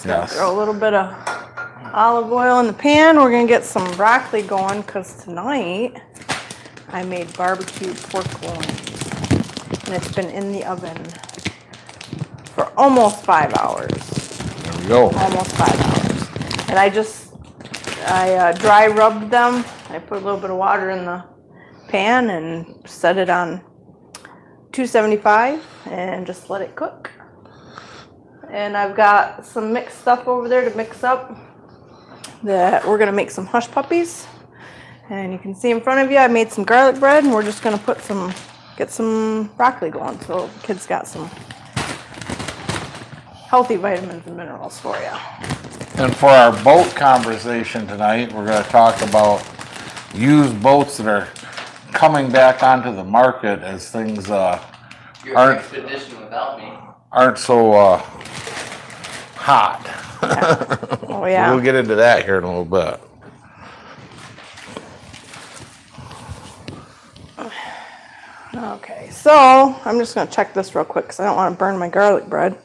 Yes. Throw a little bit of olive oil in the pan. We're gonna get some broccoli going because tonight I made barbecue pork loins, and it's been in the oven for almost 5 hours. There we go. Almost 5 hours. And I dry rubbed them. I put a little bit of water in the pan and set it on 275 and just let it cook. And I've got some mixed stuff over there to mix up that we're gonna make some hush puppies. And you can see in front of you, I made some garlic bread, and we're just gonna get some broccoli going, so the kids got some healthy vitamins and minerals for you. And for our boat conversation tonight, we're going to talk about used boats that are coming back onto the market as things Your expedition without me. aren't so hot. Yeah. Oh yeah. We'll get into that here in a little bit. Okay, so I'm just gonna check this real quick because I don't want to burn my garlic bread.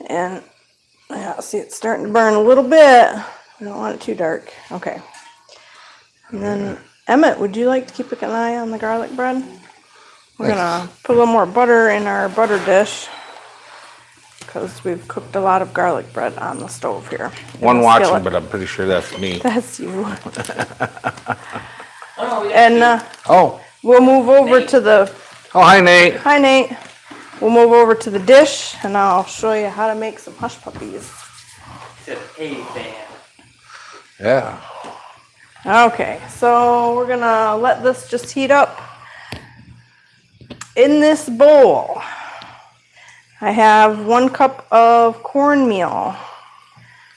And yeah, see, it's starting to burn a little bit. I don't want it too dark. Okay. And then Emmett, would you like to keep an eye on the garlic bread? We're gonna put a little more butter in our butter dish because we've cooked a lot of garlic bread on the stove here. One watching, but I'm pretty sure that's me. That's you. Oh, yeah. And Oh, we'll move over to the. hi Nate. Hi, Nate. We'll move over to the dish, and I'll show you how to make some hush puppies. Said, hey, fan. Yeah. Okay, so we're gonna let this just heat up. In this bowl, I have 1 cup of cornmeal,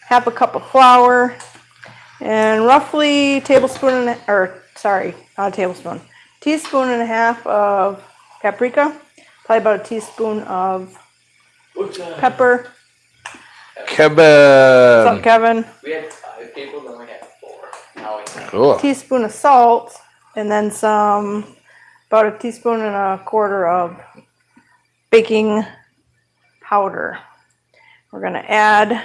half a cup of flour, and roughly teaspoon and a half of paprika. Probably about a teaspoon of pepper. Kevin. What's up, Kevin? We had 5 people, then we had 4. Now we have Cool. Teaspoon of salt, and then about a teaspoon and a quarter of baking powder. We're gonna add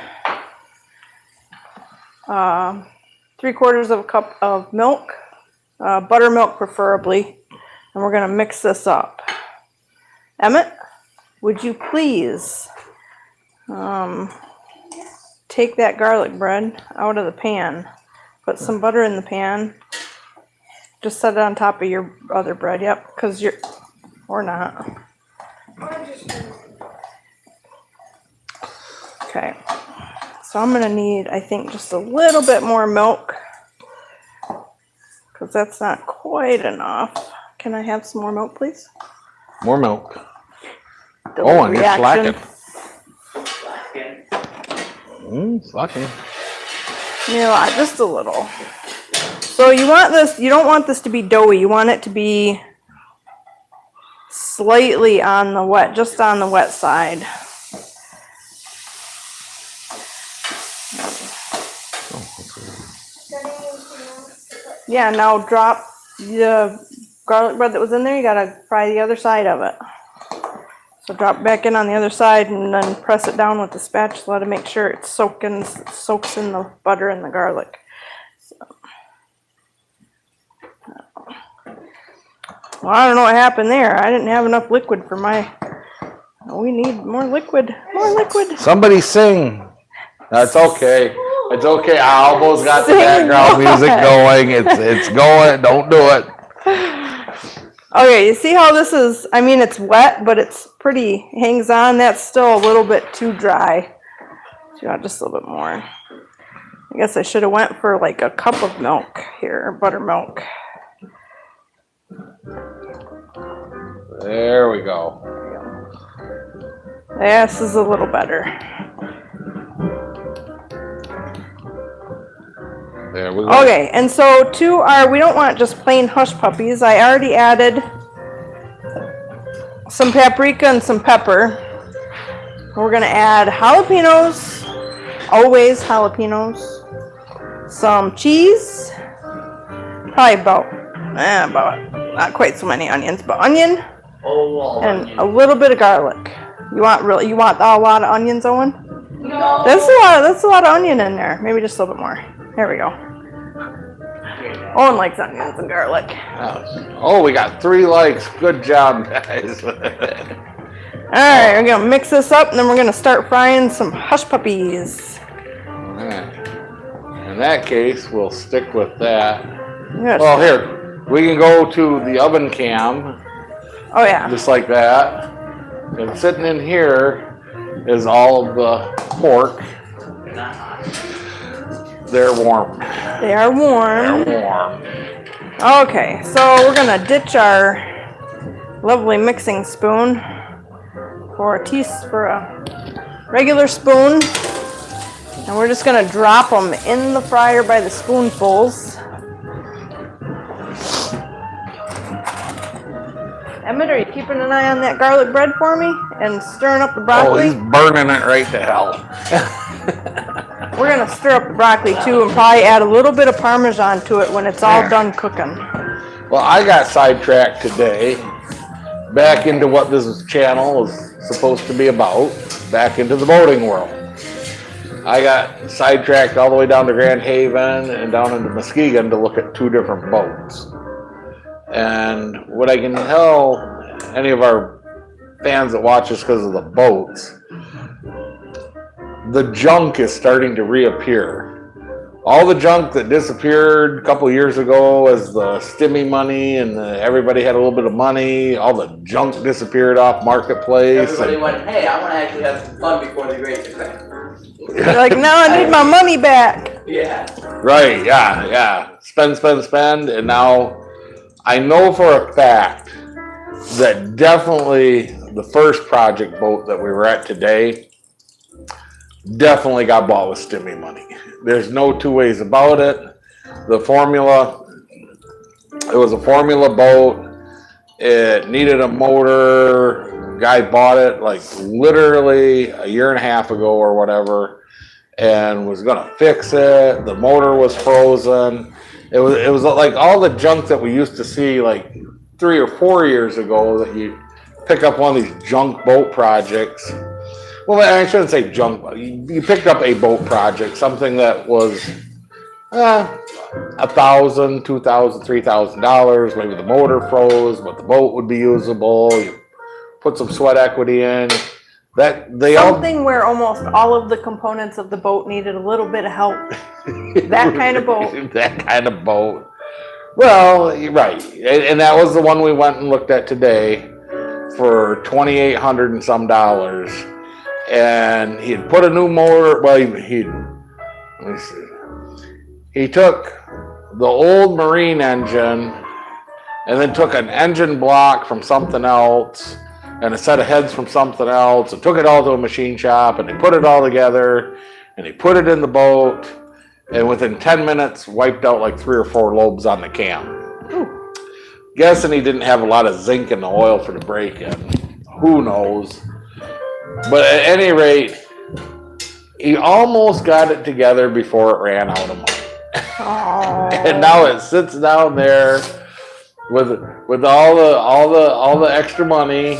3/4 of a cup of milk, buttermilk preferably, and we're gonna mix this up. Emmett, would you please take that garlic bread out of the pan, put some butter in the pan, just set it on top of your other bread, yep, because or not. Okay, so I'm gonna need, I think, just a little bit more milk, because that's not quite enough. Can I have some more milk, please? More milk. Delayed And you're reaction. slacking. Slacking. Yeah, just a little. So you don't want this to be doughy. You want it to be slightly just on the wet side. Yeah, now drop the garlic bread that was in there. You gotta fry the other side of it. So drop back in on the other side and then press it down with the spatula to make sure it soaks in the butter and the garlic. So. Well, I don't know what happened there. I didn't have enough liquid for my. We need more liquid. More liquid. Somebody sing. That's okay. It's okay. I almost got the Sing background what? music going. It's going. Don't do it. Okay, you see how this is, I mean, it's wet, but it's pretty, hangs on. That's still a little bit too dry. So you want just a little bit more. I guess I should have went for like a cup of milk here, buttermilk. There we go. Yeah, this is a little better. There we go. Okay, and so we don't want just plain hush puppies. I already added some paprika and some pepper. We're gonna add jalapenos, always jalapenos, some cheese, probably about not quite so many onions, but onion, and a little bit of garlic. You want a lot of onions, Owen? No. That's a lot of onion in there. Maybe just a little bit more. There we go. Owen likes onions and garlic. Oh, we got 3 likes. Good job, guys. All right, we're gonna mix this up, and then we're gonna start frying some hush puppies. In that case, we'll stick with that. Yes. Well, here, we can go to the oven cam, Oh yeah. just like that. And sitting in here is all of the pork. They're not hot. They're warm. They are warm. They're warm. Okay, so we're gonna ditch our lovely mixing spoon for a regular spoon, and we're just gonna drop them in the fryer by the spoonfuls. Emmett, are you keeping an eye on that garlic bread for me and stirring up the Oh, broccoli? he's burning it right to hell. We're gonna stir up the broccoli too, and probably add a little bit of Parmesan to it when it's all done cooking. Well, I got sidetracked today, back into what this channel is supposed to be about, back into the boating world. I got sidetracked all the way down to Grand Haven and down into Muskegon to look at 2 different boats. And what I can tell any of our fans that watch us because of the boats, the junk is starting to reappear. All the junk that disappeared a couple years ago as the stimmy money and everybody had a little bit of money, all the junk disappeared off Marketplace. Everybody went, hey, I want to actually have some fun before the Great Depression. You're like, no, I need my money back. Yeah. Right, yeah. Spend, and now I know for a fact that definitely the first project boat that we were at today definitely got bought with stimmy money. There's no 2 ways about it. The formula, it was a formula boat. It needed a motor. Guy bought it like literally a year and a half ago or whatever, and was gonna fix it. The motor was frozen. It was like all the junk that we used to see like 3 or 4 years ago that you pick up one of these junk boat projects. Well, I shouldn't say junk. You picked up a boat project, something that was $1,000, $2,000, $3,000. Maybe the motor froze, but the boat would be usable. You put some sweat equity in. Something where almost all of the components of the boat needed a little bit of help. That kind of boat. That kind of boat. Well, you're right. And that was the one we went and looked at today for $2,800 and some dollars. And he had put a new motor. Well, let me see. He took the old Marine engine and then took an engine block from something else and a set of heads from something else and took it all to a machine shop and they put it all together and he put it in the boat and within 10 minutes wiped out like 3 or 4 lobes on the cam. Ooh. Guessing he didn't have a lot of zinc in the oil for the break-in. Who knows? But at any rate, he almost got it together before it ran out of money. Oh. And now it sits down there with all the extra money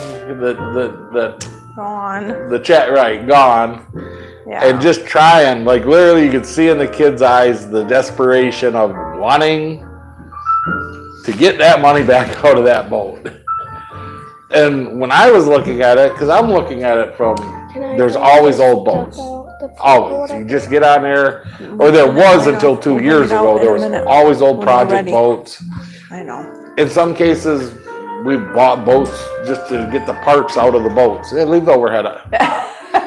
Gone. the chat right gone. Yeah. And just trying, like literally you could see in the kids' eyes the desperation of wanting to get that money back out of that boat. And when I was looking at it, because I'm looking at it from, there's always old boats. Always. You just get on there, or there was until 2 years ago, there was always old project boats. I know. In some cases, we bought boats just to get the parts out of the boats. Hey, leave the overhead on.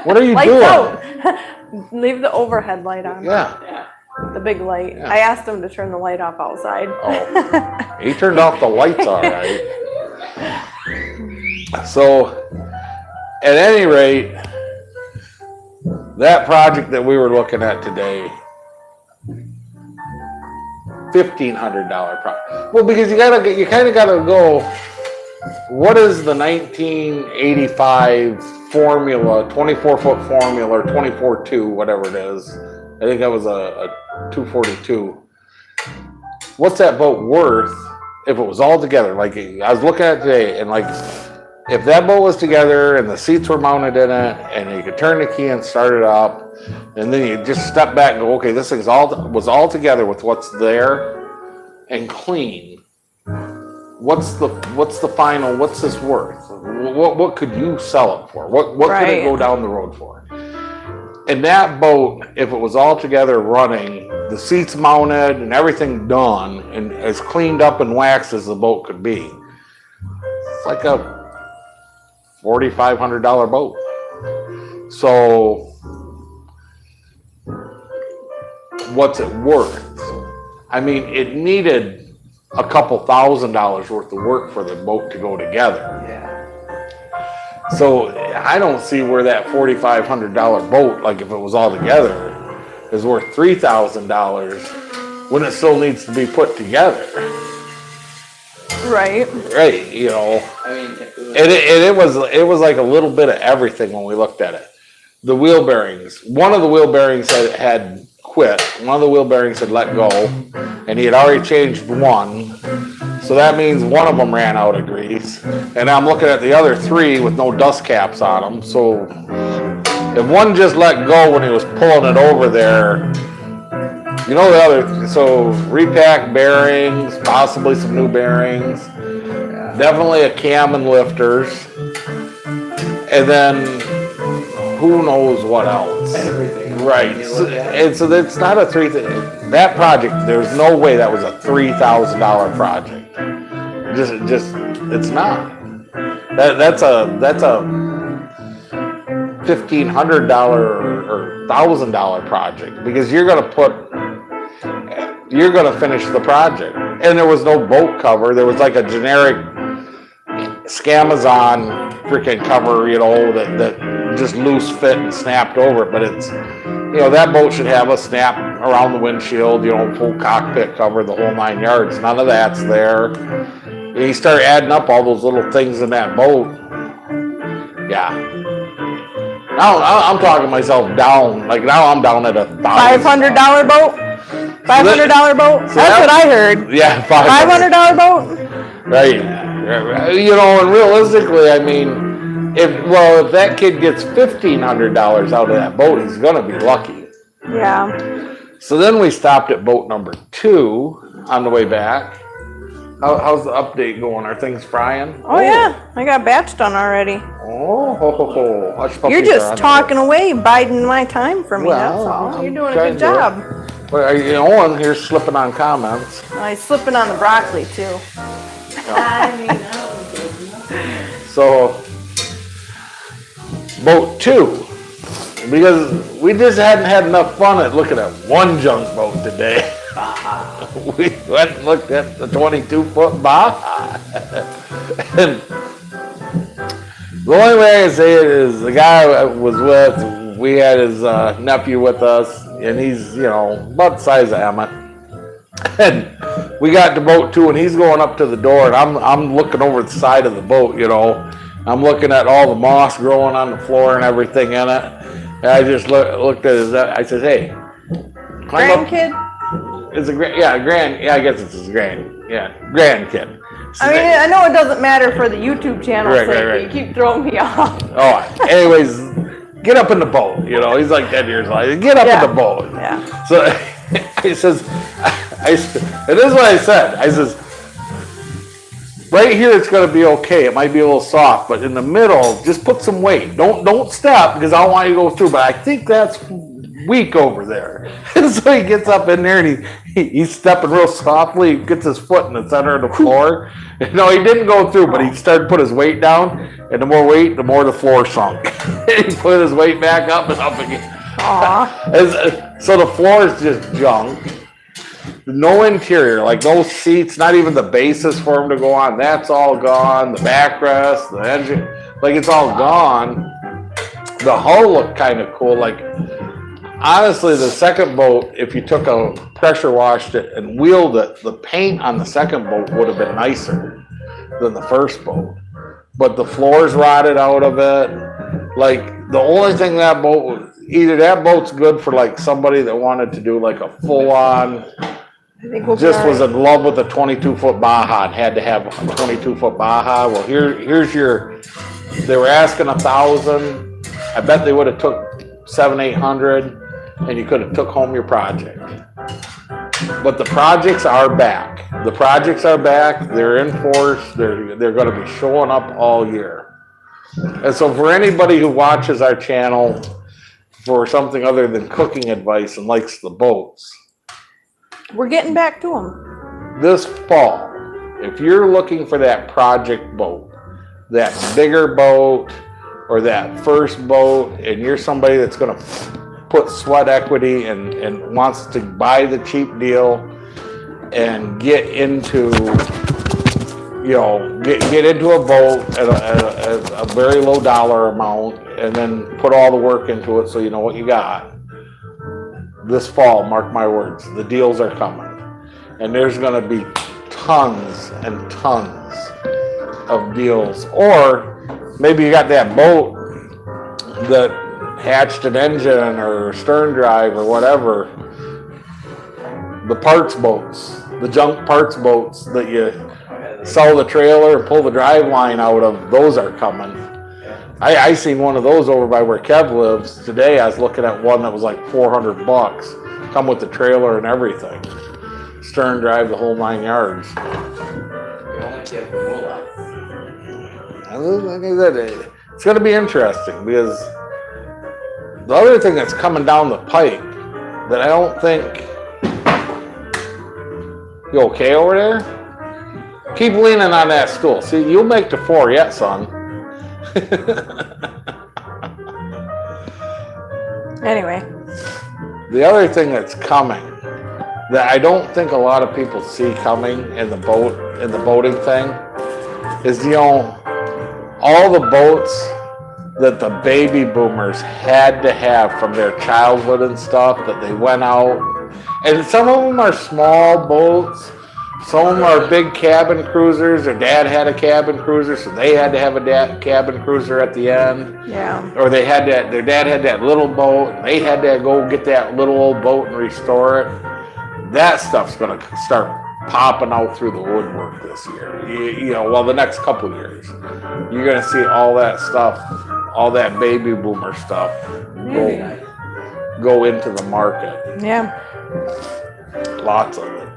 What are you Lights doing? out. Leave the overhead light on. Yeah. The big light. Yeah. I asked him to turn the light off outside. Oh, he turned off the lights all right. So, at any rate, that project that we were looking at today, $1,500 project. Well, because you kind of gotta go. What is the 1985 formula, 24-foot formula, or 24-2, whatever it is? I think that was a 242. What's that boat worth if it was all together? Like I was looking at it today, and like if that boat was together and the seats were mounted in it and you could turn the key and start it up and then you just step back and go, okay, this thing's was all together with what's there and clean. What's the final, what's this worth? What could you sell it for? What could it go down the road for? And that boat, if it was all together running, the seats mounted and everything done and as cleaned up and waxed as the boat could be, it's like a $4,500 boat. So what's it worth? I mean, it needed a couple $1,000s worth of work for the boat to go together. Yeah. So I don't see where that $4,500 boat, like if it was all together, is worth $3,000 when it still needs to be put together. Right. Right, you know. I mean, It was like a little bit of everything when we looked at it. The wheel bearings. One of the wheel bearings had quit. One of the wheel bearings had let go, and he had already changed one. So that means one of them ran out of grease. And I'm looking at the other three with no dust caps on them. So if one just let go when he was pulling it over there, you know the other. So repack bearings, possibly some new bearings. Definitely a cam and lifters. And then who knows what else. everything. Right. And so it's not a that project, there's no way that was a $3,000 project. Just it's not. That's a $1,500 or $1,000 project because you're gonna finish the project. And there was no boat cover. There was like a generic Scamazon freaking cover, you know, that just loose fit and snapped over it. But it's, you know, that boat should have a snap around the windshield, you know, full cockpit cover, the whole 9 yards. None of that's there. You start adding up all those little things in that boat. Yeah. Now I'm talking myself down. Like now I'm down at $1,000. $500 boat? $500 boat? That's what I heard. Yeah, $500 boat? Right. You know, and realistically, I mean, if that kid gets $1,500 out of that boat, he's gonna be lucky. Yeah. So then we stopped at boat number 2 on the way back. How's the update going? Are things frying? Oh yeah, I got batch done already. Oh, hush puppies You're are just on talking away, biding my time for me, that's all. I'm You're doing a trying good to do it. job. Well, are you Owen here slipping on comments? I'm slipping on the broccoli too. So, boat 2, because we just hadn't had enough fun at looking at one junk boat today. We went and looked at the 22-foot Baja. And the only way I can say it is the guy I was with, we had his nephew with us, and he's, you know, about the size of Emmett. And we got to boat 2, and he's going up to the door, and I'm looking over the side of the boat, you know. I'm looking at all the moss growing on the floor and everything in it. And I just looked at his, I said, hey, climb up. Grandkid? It's a grand, I guess it's his grandkid. I mean, I know it doesn't matter for the YouTube channel Right, sake, right, but right. you keep throwing me off. Oh, anyways, get up in the boat, you know, he's like 10 years old. Get up in the boat. Yeah. So he says, and this is what I said. I says, right here it's gonna be okay. It might be a little soft, but in the middle, just put some weight. Don't step because I don't want you to go through, but I think that's weak over there. And so he gets up in there and he's stepping real softly, he gets his foot in the center of the floor. No, he didn't go through, but he started to put his weight down, and the more weight, the more the floor sunk. He put his weight back up and up again. Aw. So the floor is just junk. No interior, like no seats, not even the basis for him to go on. That's all gone. The backrest, the engine, like it's all gone. The hull looked kind of cool. Like honestly, the second boat, if you took a pressure washed it and wheeled it, the paint on the second boat would have been nicer than the first boat. But the floors rotted out of it. Like the only thing that boat, either that boat's good for like somebody that wanted to do like a full on I think we'll be just all was right. in love with a 22-foot Baja and had to have a 22-foot Baja. Well, here's your. They were asking 1,000. I bet they would have took 700-800, and you could have took home your project. But the projects are back. The projects are back. They're in force. They're going to be showing up all year. And so for anybody who watches our channel for something other than cooking advice and likes the boats, We're getting back to them. this fall, if you're looking for that project boat, that bigger boat or that first boat, and you're somebody that's going to put sweat equity and wants to buy the cheap deal and get into, get into a boat at a very low dollar amount and then put all the work into it so you know what you got. This fall, mark my words, the deals are coming. And there's going to be tons and tons of deals. Or maybe you got that boat that hatched an engine or stern drive or whatever. The parts boats, the junk parts boats that you sell the trailer and pull the drive line out of, those are coming. I seen one of those over by where Kev lives today. I was looking at one that was like $400, come with the trailer and everything, stern drive, the whole 9 yards. You only get the moolah. It's going to be interesting because the other thing that's coming down the pipe that I don't think. You okay over there? Keep leaning on that stool. See, you'll make the 4 yet, son. Anyway, The other thing that's coming that I don't think a lot of people see coming in the boating thing is, all the boats that the baby boomers had to have from their childhood and stuff that they went out. And some of them are small boats. Some of them are big cabin cruisers. Their dad had a cabin cruiser, so they had to have a cabin cruiser at the end. yeah. Or their dad had that little boat, and they had to go get that little old boat and restore it. That stuff's going to start popping out through the woodwork this year. The next couple years. You're going to see all that stuff, all that baby boomer stuff go into the market. Yeah. Lots of it.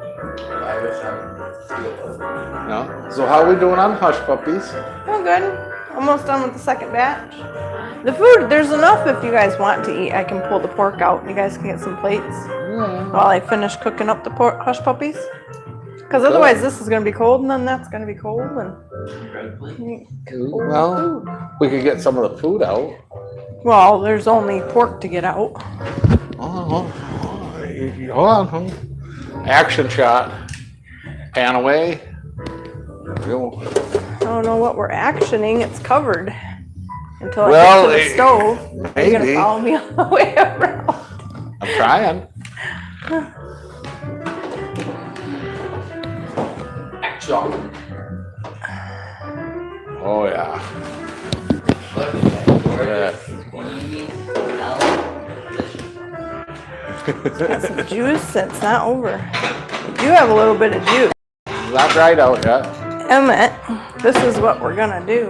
I wish I could steal those. Yeah. So how are we doing on Hush Puppies? Oh, good. Almost done with the second batch. The food, there's enough if you guys want to eat. I can pull the pork out and you guys can get some plates while I finish cooking up the Hush Puppies. Because otherwise this is going to be cold and then that's going to be cold. And Well, we could get some of the food out. well, there's only pork to get out. Hold on. Action shot. Pan away. There we go. I don't know what we're actioning. It's covered until I Well, get to the stove. Are you going maybe. to follow me all the way around? I'm trying. Action. Oh yeah. Look at that. Got some juice. It's not over. We do have a little bit of juice. Not dried out yet. Emmett, this is what we're gonna do.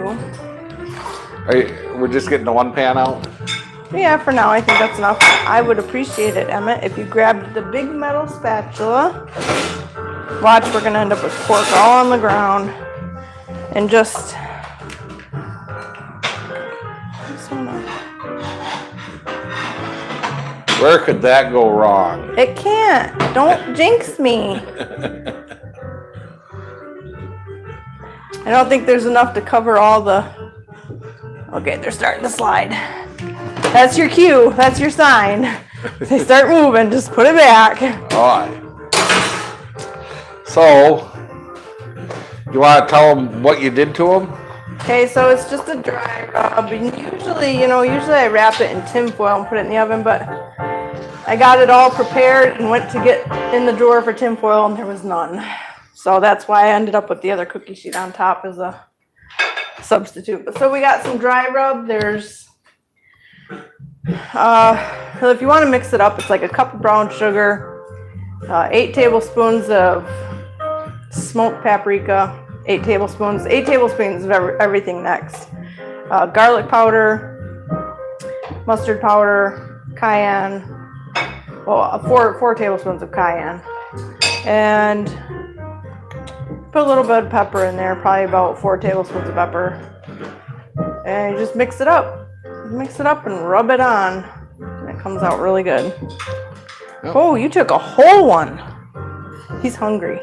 We're just getting the one pan out. Yeah, for now I think that's enough. I would appreciate it, Emmett, if you grabbed the big metal spatula. Watch, we're gonna end up with pork all on the ground. And just... Where could that go wrong? It can't. Don't jinx me. I don't think there's enough to cover all the... Okay, they're starting to slide. That's your cue. That's your sign. If they start moving, just put it back. All right. So, you want to tell them what you did to them? Okay, so it's just a dry rub. And usually I wrap it in tin foil and put it in the oven, but I got it all prepared and went to get in the drawer for tin foil and there was none. So that's why I ended up with the other cookie sheet on top as a substitute. But so we got some dry rub. There's, so if you want to mix it up, it's like a cup of brown sugar, 8 tablespoons of smoked paprika, 8 tablespoons of everything next. Garlic powder, mustard powder, cayenne, well, 4 tablespoons of cayenne, and put a little bit of pepper in there, probably about 4 tablespoons of pepper, and you just mix it up and rub it on, and it comes out really good. Yep. Oh, you took a whole one. He's hungry.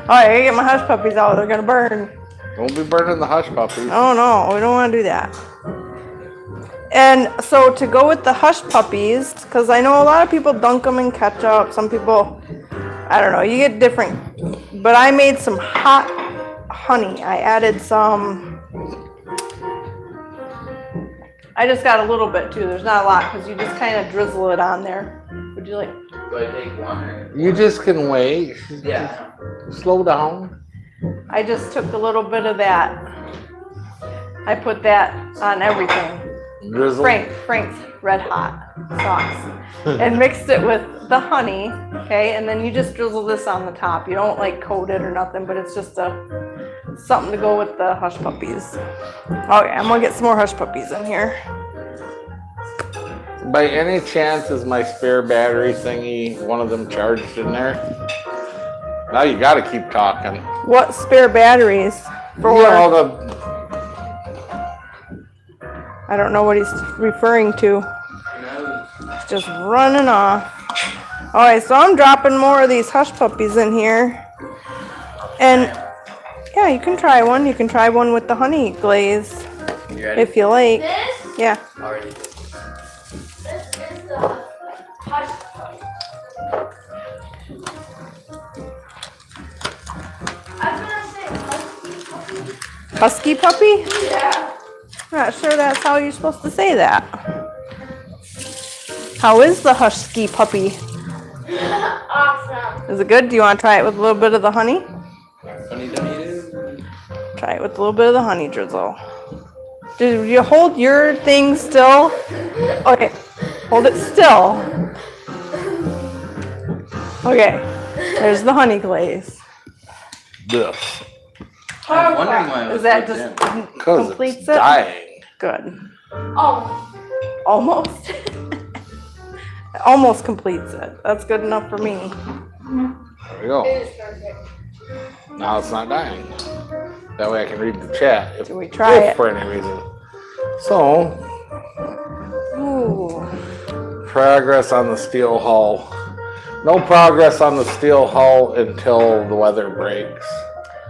All right, I gotta get my hush puppies out. They're gonna burn. Don't be burning the hush puppies. Oh no, we don't want to do that. And so to go with the hush puppies, because I know a lot of people dunk them in ketchup. Some people, I don't know, you get different. But I made some hot honey. I added some. I just got a little bit too. There's not a lot because you just kind of drizzle it on there. Would you like? Do I take one or? You just can wait. Yeah. Slow down. I just took a little bit of that. I put that on everything. Drizzle. Frank's Red Hot sauce. And mixed it with the honey, okay? And then you just drizzle this on the top. You don't like coat it or nothing, but it's just something to go with the hush puppies. Okay, I'm gonna get some more hush puppies in here. By any chance, is my spare battery thingy, one of them charged in there? Now you gotta keep talking. What spare batteries? For You know, the I don't know what he's referring to. No. It's just running off. All right, so I'm dropping more of these hush puppies in here. And yeah, you can try one. You can try one with the honey glaze You ready? if you like. This? Yeah. Already. This is the hush puppy. I was gonna say husky puppy. Husky puppy? Yeah. I'm not sure that's how you're supposed to say that. How is the husky puppy? Awesome. Is it good? Do you want to try it with a little bit of the honey? Honey, don't eat it. Try it with a little bit of the honey drizzle. Do you hold your thing still? Okay, hold it still. Okay, there's the honey glaze. this. I was wondering why it was Is that put just in. Because completes it's it? dying. Good. Oh. Almost. Almost completes it. That's good enough for me. There we go. It is perfect. Now it's not dying. That way I can read the chat if, Do we try if it? for any reason. So, Ooh. progress on the steel hull. No progress on the steel hull until the weather breaks.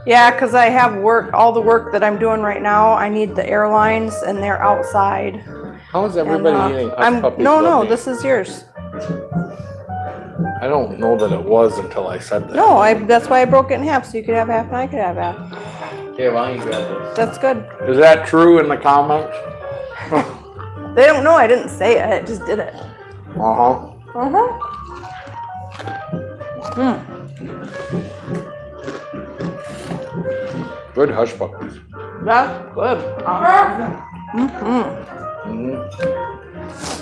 Yeah, because I have work, all the work that I'm doing right now, I need the airlines and they're outside. How is And, everybody eating hush puppies? no, but me? this is yours. I don't know that it was until I said that. No, that's why I broke it in half, so you could have half and I could have half. Here, why don't you grab this? That's good. Is that true in the comments? They don't know I didn't say it, I just did it. Uh-huh. Uh-huh. Good hush puppies. That's good. Perfect. Mm-hmm. Mhm.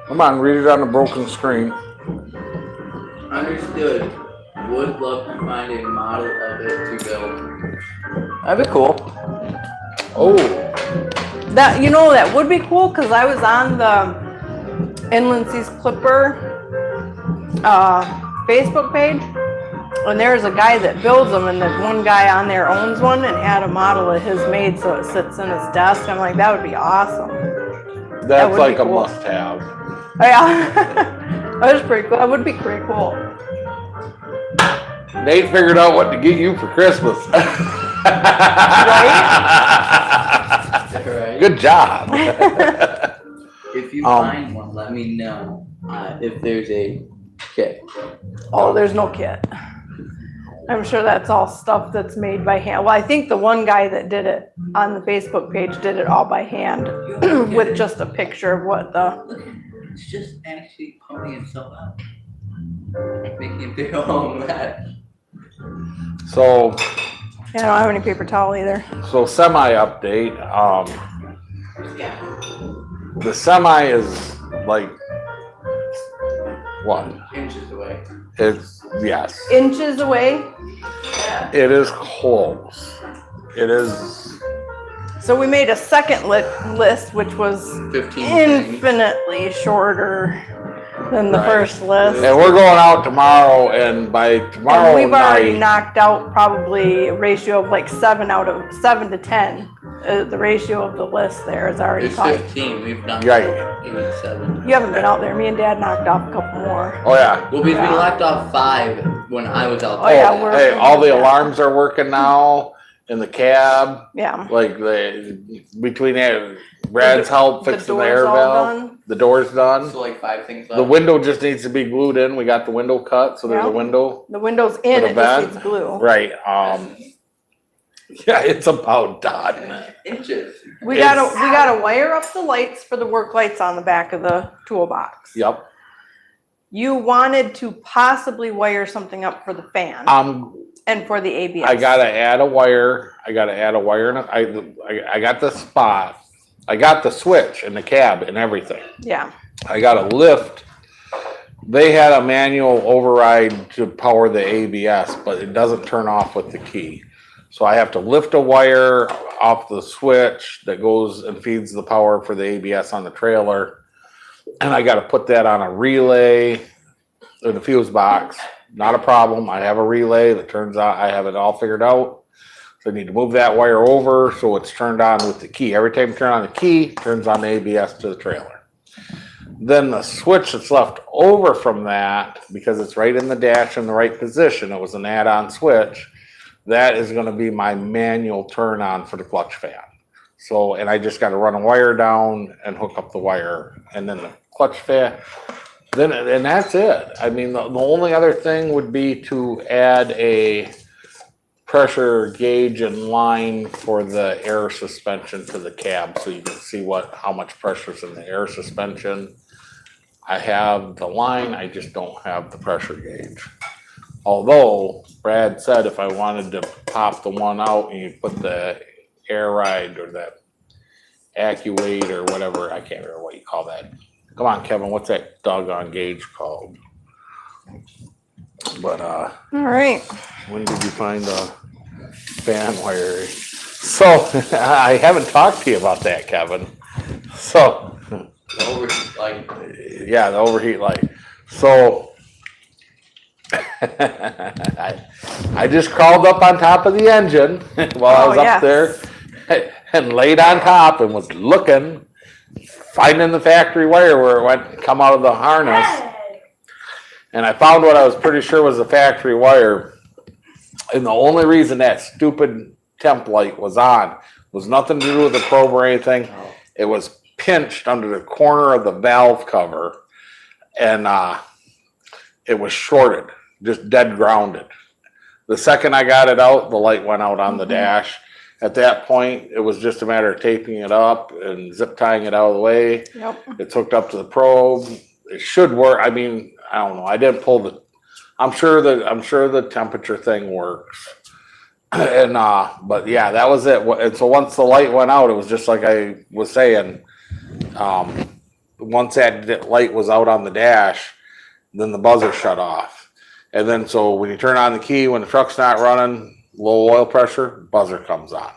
Come on, read it on the broken screen. Understood. Would love to find a model of it to build. That'd be cool. Oh, That, you know, that would be cool because I was on the Inland Seas Clipper Facebook page, and there's a guy that builds them, and there's one guy on there owns one and had a model of his made so it sits in his desk. I'm like, that would be awesome. that's would like be a cool. must-have. Oh, yeah. That was pretty cool. That would be pretty cool. Nate figured out what to get you for Christmas. Right? Good job. If you Um, find one, let me know. If there's a kit. Oh, there's no kit. I'm sure that's all stuff that's made by hand. Well, I think the one guy that did it on the Facebook page did it all by hand with just a picture of what the. Look, it's just actually pumping itself out. Making a big old mess. So, Yeah, I don't have any paper towel either. semi-update. The semi is like, what? Inches away. It's, yes, Inches away. it is close. It is, So we made a second list, which was 15 things. infinitely shorter than the Right. first list. and we're going out tomorrow, and by tomorrow And we've already night, knocked out probably a ratio of like 7 to 10. The ratio of the list there is already It's probably. 15. We've done Right. 87. You haven't been out there. Me and Dad knocked off a couple more. oh yeah. Well, because Yeah. we locked off 5 when I was out Oh, there. yeah, we're- Hey, all the alarms are working now in the cab, Yeah. like between Brad's help The fixing the door's air all valve, done. the door's done. So like 5 things left. The window just needs to be glued in. We got the window cut, so there's Yeah. a window. The window's in, the it just vent? needs glue. Right, yeah, it's about done. Inches. We gotta wire up the lights for the work lights on the back of the toolbox. Yep. You wanted to possibly wire something up for the fan and for the ABS. I gotta add a wire. I got the spot. I got the switch and the cab and everything. Yeah. I got a lift. They had a manual override to power the ABS, but it doesn't turn off with the key. So I have to lift a wire off the switch that goes and feeds the power for the ABS on the trailer. And I got to put that on a relay or the fuse box. Not a problem. I have a relay that turns out, I have it all figured out. So I need to move that wire over so it's turned on with the key. Every time you turn on the key, it turns on the ABS to the trailer. Then the switch that's left over from that, because it's right in the dash in the right position, it was an add-on switch. That is going to be my manual turn on for the clutch fan. So, and I just got to run a wire down and hook up the wire, and then the clutch fan. Then, and that's it. I mean, the only other thing would be to add a pressure gauge and line for the air suspension to the cab, so you can see how much pressure's in the air suspension. I have the line, I just don't have the pressure gauge. Although Brad said if I wanted to pop the one out and you put the air ride or that AccuWeight or whatever, I can't remember what you call that. Come on, Kevin, what's that doggone gauge called? But All right. when did you find the fan wire? So I haven't talked to you about that, Kevin. So Over like yeah, the overheat light. So I just crawled up on top of the engine while I was up there and laid on top and was looking, finding the factory wire where it went come out of the harness. And I found what I was pretty sure was the factory wire. And the only reason that stupid temp light was on was nothing to do with the probe or anything. It was pinched under the corner of the valve cover, and it was shorted, just dead grounded. The second I got it out, the light went out on the dash. At that point, it was just a matter of taping it up and zip tying it out of the way. Yep. It's hooked up to the probe. It should work. I mean, I don't know. I didn't pull the. I'm sure the temperature thing works. And but yeah, that was it. And so once the light went out, it was just like I was saying. Once that light was out on the dash, then the buzzer shut off. And then so when you turn on the key, when the truck's not running, low oil pressure, buzzer comes on.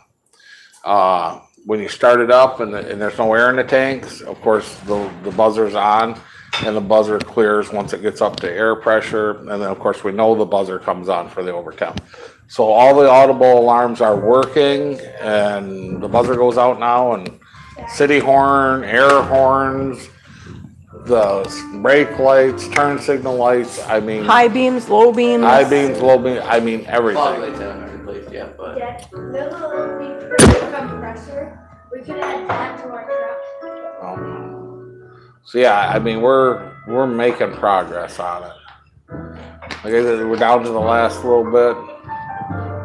When you start it up and there's no air in the tanks, of course the buzzer's on, and the buzzer clears once it gets up to air pressure. And then of course we know the buzzer comes on for the overtemp. So all the audible alarms are working, and the buzzer goes out now, and city horn, air horns, the brake lights, turn signal lights. I mean, High beams, low beams. high beams, low beams. I mean fog everything. lights haven't been replaced yet, but Yeah, the little compressor, we could add that to our truck. So yeah, I mean we're making progress on it. Like I said, we're down to the last little bit.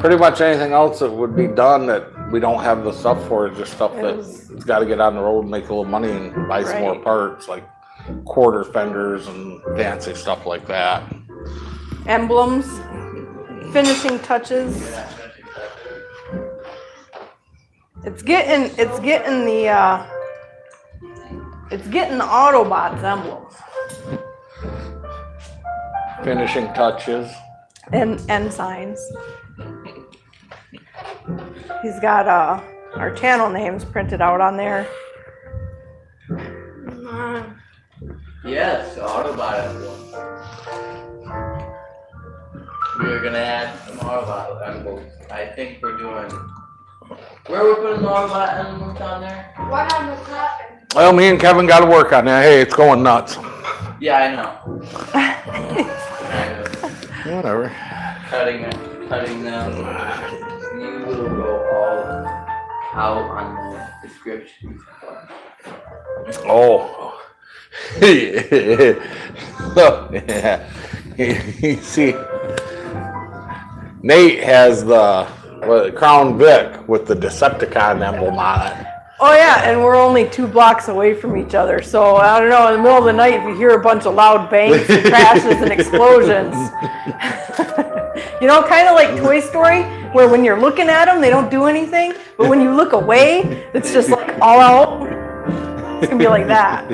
Pretty much anything else that would be done that we don't have the stuff for is just stuff that's got to get on the road and make a little money and buy some more Right. parts, like quarter fenders and fancy stuff like that. Emblems, finishing touches. It's getting it's getting the Autobots emblems Finishing touches. and signs. He's got our channel names printed out on there. Yes, Autobot emblem. We're gonna add some Autobot emblems. I think we're doing. Where we're putting the Autobot emblems on there? One on the top. Well, me and Kevin got to work on that. Hey, it's going nuts. Yeah, I know. Whatever. Cutting them. You will go all out on the description. Oh. Yeah. You see, Nate has the Crown Vic with the Decepticon emblem on it. Oh yeah, and we're only 2 blocks away from each other. So I don't know, in the middle of the night, if you hear a bunch of loud bangs and crashes and explosions, you know, kind of like Toy Story, where when you're looking at them, they don't do anything, but when you look away, it's just like all out. It's gonna be like that.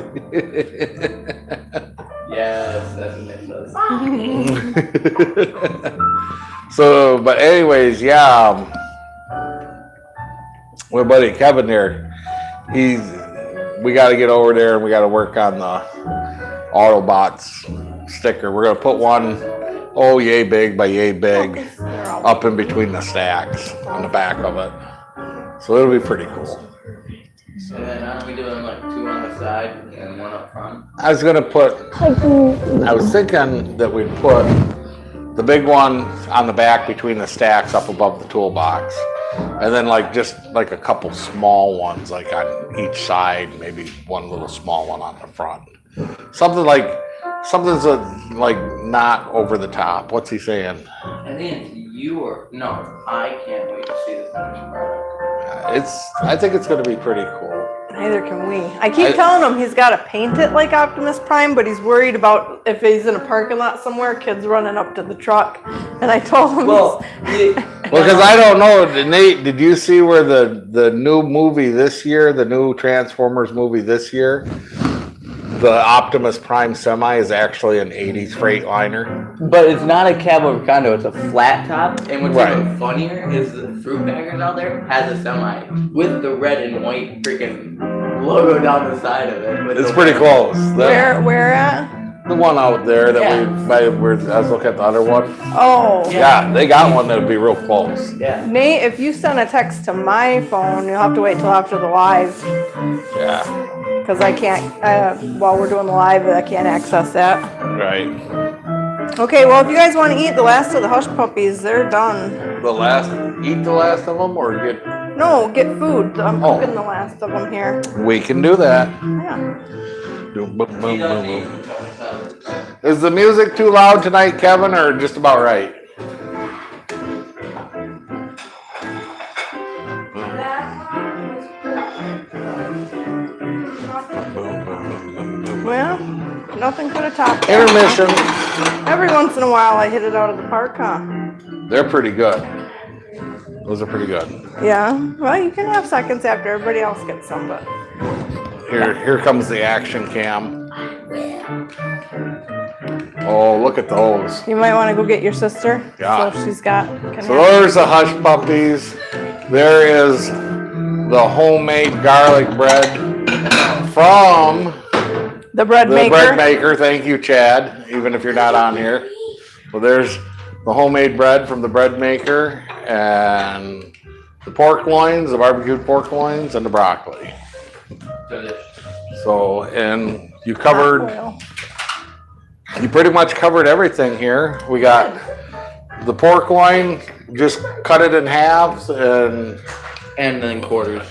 Yes, that's what it does. So, but anyways, yeah, my buddy Kevin there, we got to get over there and we got to work on the Autobots sticker. We're gonna put one, yay big by yay big, up in between the stacks on the back of it. So it'll be pretty cool. And then aren't we doing like 2 on the side and 1 up front? I was thinking that we'd put the big one on the back between the stacks up above the toolbox. And then just a couple small ones like on each side, maybe one little small one on the front. Something's like not over the top. What's he saying? I think I can't wait to see this finished product. I think it's gonna be pretty cool. Neither can we. I keep telling him he's got to paint it like Optimus Prime, but he's worried about if he's in a parking lot somewhere, kids running up to the truck. And I told him, Well, because I don't know, Nate, did you see where the new movie this year, the new Transformers movie this year, the Optimus Prime semi is actually an 80s Freightliner? But it's not a cab over condo, it's a flat top. And what's Right. even funnier is the fruit packers out there has a semi with the red and white freaking logo down the side of it. It's pretty close. where at? The one out there that Yeah. I was looking at the other one. Oh. Yeah, they got one that'll be real close. Yeah. Nate, if you send a text to my phone, you'll have to wait till after the live. Yeah, Because I can't, while we're doing the live, I can't access that. right. Okay, well, if you guys want to eat the last of the hush puppies, they're done. Eat the last of them or get? No, get food. I'm Oh. cooking the last of them here. We can do that. Yeah. Boom, boom, boom, boom, boom. Is the music too loud tonight, Kevin, or just about right? Well, nothing could have topped that. Intermission. Every once in a while, I hit it out of the park, huh? They're pretty good. Those are pretty good. Yeah. Well, you can have seconds after everybody else gets some, but Here comes the action cam. Oh, look at those. you might want to go get your sister. Yeah. So she's got. Can So have- there's the hush puppies. There is the homemade garlic bread from the bread the maker. bread maker. Thank you, Chad, even if you're not on here. So there's the homemade bread from the bread maker and the pork loins, the barbecued pork loins, and the broccoli. Delicious. So, and you covered, Well, you pretty much covered everything here. We got the pork loin, just cut it in halves and And then quarters.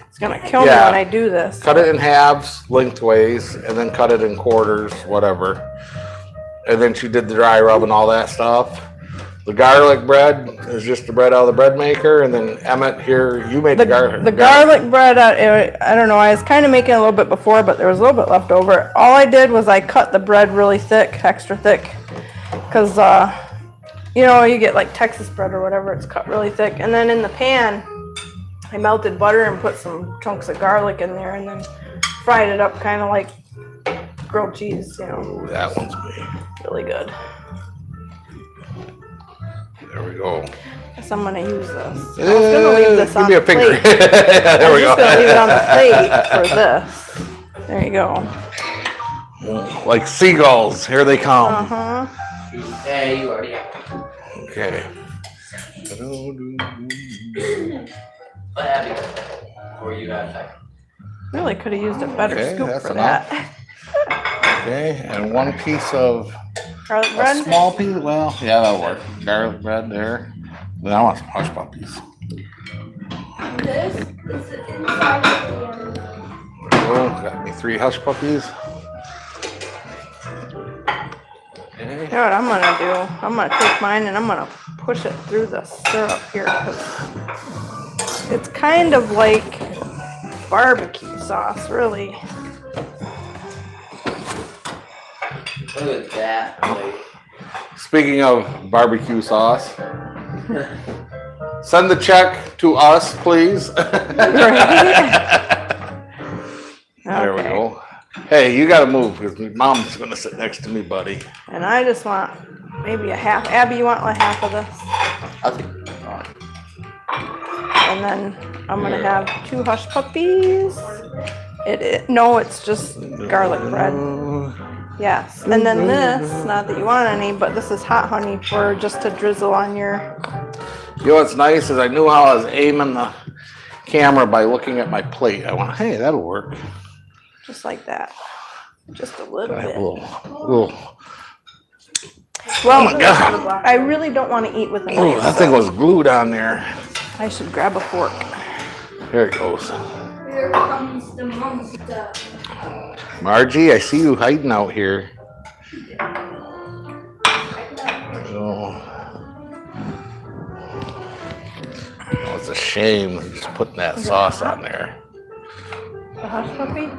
it's gonna kill me Yeah. when I do this. cut it in halves lengthways and then cut it in quarters, whatever. And then she did the dry rub and all that stuff. The garlic bread is just the bread out of the bread maker. And then Emmett here, you made the garlic. The garlic bread, I don't know, I was kind of making a little bit before, but there was a little bit left over. All I did was I cut the bread really thick, extra thick, because, you know, you get like Texas bread or whatever, it's cut really thick. And then in the pan, I melted butter and put some chunks of garlic in there and then fried it up kind of like grilled cheese, you know, Ooh, that one's me. really good. There we go. So I'm gonna use this. I was gonna leave this Give on me the a finger. plate. There I'm we go. just gonna leave it on the plate for this. There you go. Like seagulls, here they come. Uh-huh. Hey, you already have. Okay. What have you? Or you got that? Really could have used a better Okay, scoop that's for enough. that. Okay, and one piece of Garlic a bread. small piece. Well, yeah, that'll work. Garlic bread there. Then I want some hush puppies. This is inside of the Oh, got me 3 hush puppies. Okay. You know what I'm gonna do? I'm gonna take mine and I'm gonna push it through the syrup here because it's kind of like barbecue sauce, really. Look at that. Like, Speaking of barbecue sauce, send the check to us, please. There we Okay. go. Hey, you gotta move because mom's gonna sit next to me, buddy. And I just want maybe a half. Abby, you want like half of this? And then I'm gonna have 2 hush puppies. No, it's just garlic bread. Yes. And then this, not that you want any, but this is hot honey for just to drizzle on your. You know what's nice is I knew how I was aiming the camera by looking at my plate. I went, hey, that'll work. Just like that. Just a little I have bit. a little. Well, Oh my God. I really don't want to eat with a Oh, knife. that thing was glued on there. I should grab a fork. There it goes. Here comes the monster. Margie, I see you hiding out here. Oh, it's a shame just putting that sauce on there. The hush puppy?